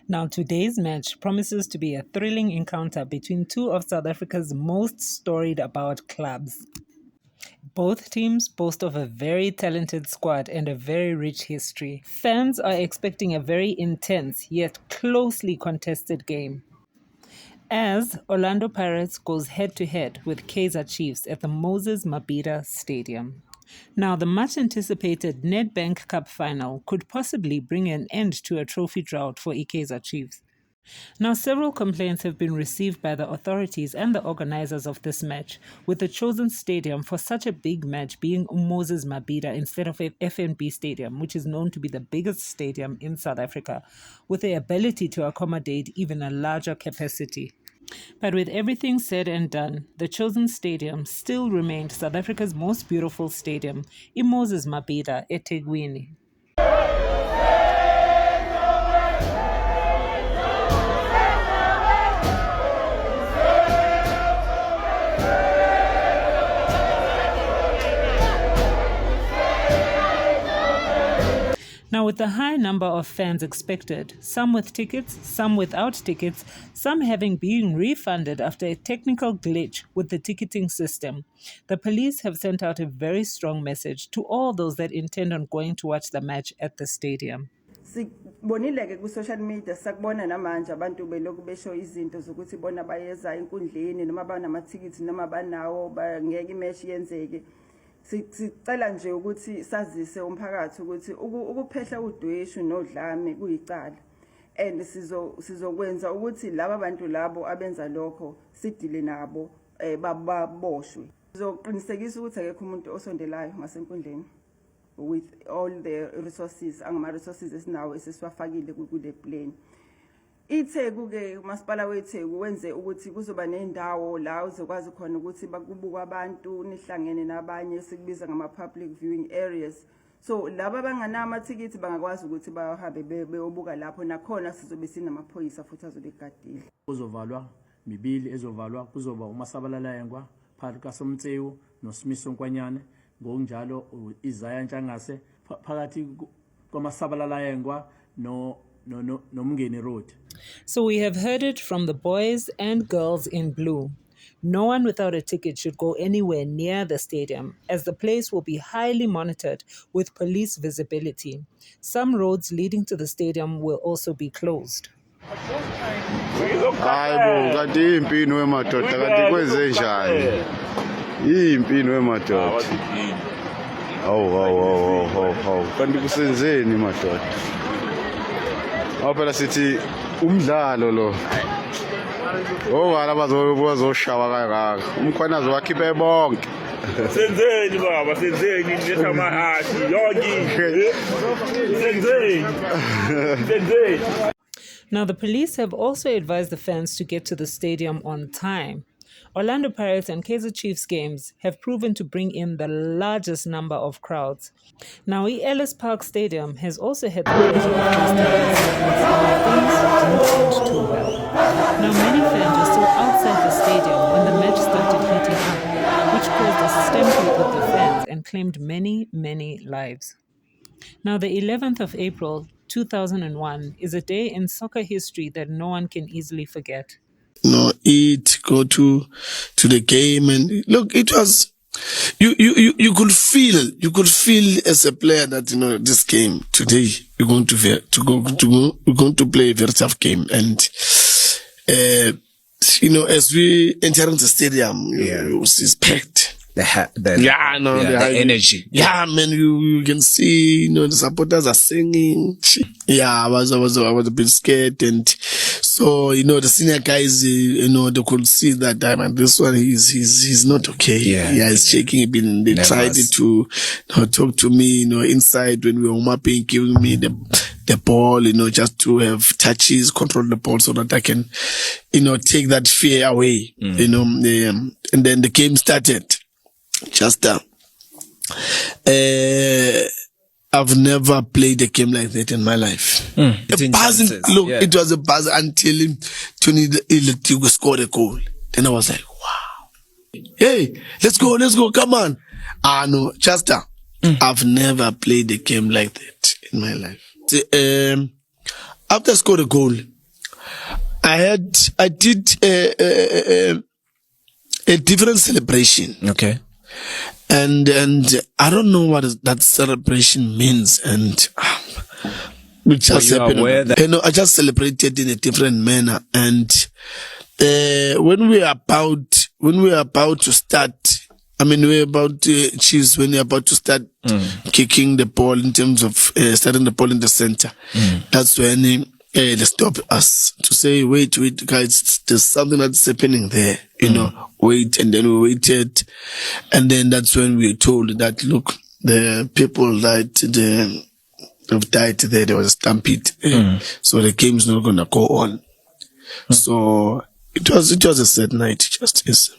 Now, today's match promises to be a thrilling encounter between two of South Africa's most storied about clubs. Both teams boast of a very talented squad and a very rich history. Fans are expecting a very intense yet closely contested game, as Orlando Pirates goes head to head with Kaizer Chiefs at the Moses Mabhida Stadium. Now, the much anticipated Nedbank Cup final could possibly bring an end to a trophy drought for Kaizer Chiefs. Now, several complaints have been received by the authorities and the organizers of this match, with the chosen stadium for such a big match being Moses Mabhida instead of FNB Stadium, which is known to be the biggest stadium in South Africa, with the ability to accommodate even a larger capacity. But with everything said and done, the chosen stadium still remained South Africa's most beautiful stadium, Moses Mabhida eThekwini. Now, with the high number of fans expected, some with tickets, some without tickets, some having been refunded after a technical glitch with the ticketing system, the police have sent out a very strong message to all those that intend on going to watch the match at the stadium. Sibonile-ke ku-social media sakubona namanje abantu belokhu besho izinto zokuthi bona bayeza enkundleni noma banamathikithi noma banawo ngeke imeshi yenzeke. Sicela nje ukuthi sazise umphakathi ukuthi ukuphehla udweshu nodlame kuyicala, and sizokwenza ukuthi laba bantu labo abenza lokho sidile nabo baboshwe. Sizoqinisekisa ukuthi akekho umuntu osondelayo ngasenkundleni with all the resources resources esinawo esisiwafakile kule plan. ITheku-ke umasipala weTheku wenze ukuthi kuzoba nendawo la uzokwazi khona ukuthi bakubuka abantu nihlangene nabanye sikubiza ngama-public viewing areas. So laba abanganama amathikithi bangakwazi ukuthi bahambe beyobuka lapho, nakhona sizobe sinamaphoyisa futhi azobe egadile. Kuzovalwa mibili ezovalwa, kuzoba uMasabalala Yengwa phakathi kaSomtsewu noSimiso Nkwanyane, ngokunjalo iZaya Ntshangase phakathi kwaMasabalala Yengwa Road. So we have heard it from the boys and girls in blue. No one without a ticket should go anywhere near the stadium, as the place will be highly monitored with police visibility. Some roads leading to the stadium will also be closed. Hayibo kanti impini wemadoda kanti kwenze njani? Impini wemadoda. Hawu kanti kusenzeni madoda? Phela sithi umdlalo lo ongala bazoshawa kangaka umkhwanazo wakhiphe bonke senzeni baba senzeni letha amahashi yonke senzeni. Now, the police have also advised the fans to get to the stadium on time. Orlando Pirates and Kaizer Chiefs games have proven to bring in the largest number of crowds. Now, Ellis Park Stadium has also had the pleasure of things didn't end too well. Now, many fans were still outside the stadium when the match started heating up, which caused a stampede with the fans and claimed many lives. Now, the 11th of April, 2001 is a day in soccer history that no one can easily forget. Eat, go to the game, and look, it was you could feel as a player that this game today we're going to play a very tough game, and as we enter the stadium, it was packed. The energy. Yeah, man, you can see, the supporters are singing. Yeah, I was a bit scared, and so the senior guys, they could see that time, and this one he's not okay. He's shaking a bit, and they tried to talk to me, inside when we were mapping, giving me the ball, just to have touches, control the ball so that I can, take that fear away, and then the game started. Just I've never played a game like that in my life. It was a buzz until Tony Iletigo scored a goal. Then I was like, wow. Hey, let's go, come on. No, I've never played a game like that in my life. after I scored a goal, I did a different celebration. Okay. And I don't know what that celebration means, and which just happened. I just celebrated in a different manner, and when we are about to start, when we're about to start kicking the ball in terms of starting the ball in the center, that's when they stop us to say, wait, guys, there's something that's happening there, wait. And then we waited, and then that's when we were told that, look, the people that have died there, there was a stampede, so the game's not gonna go on. So it was a sad night, just yes.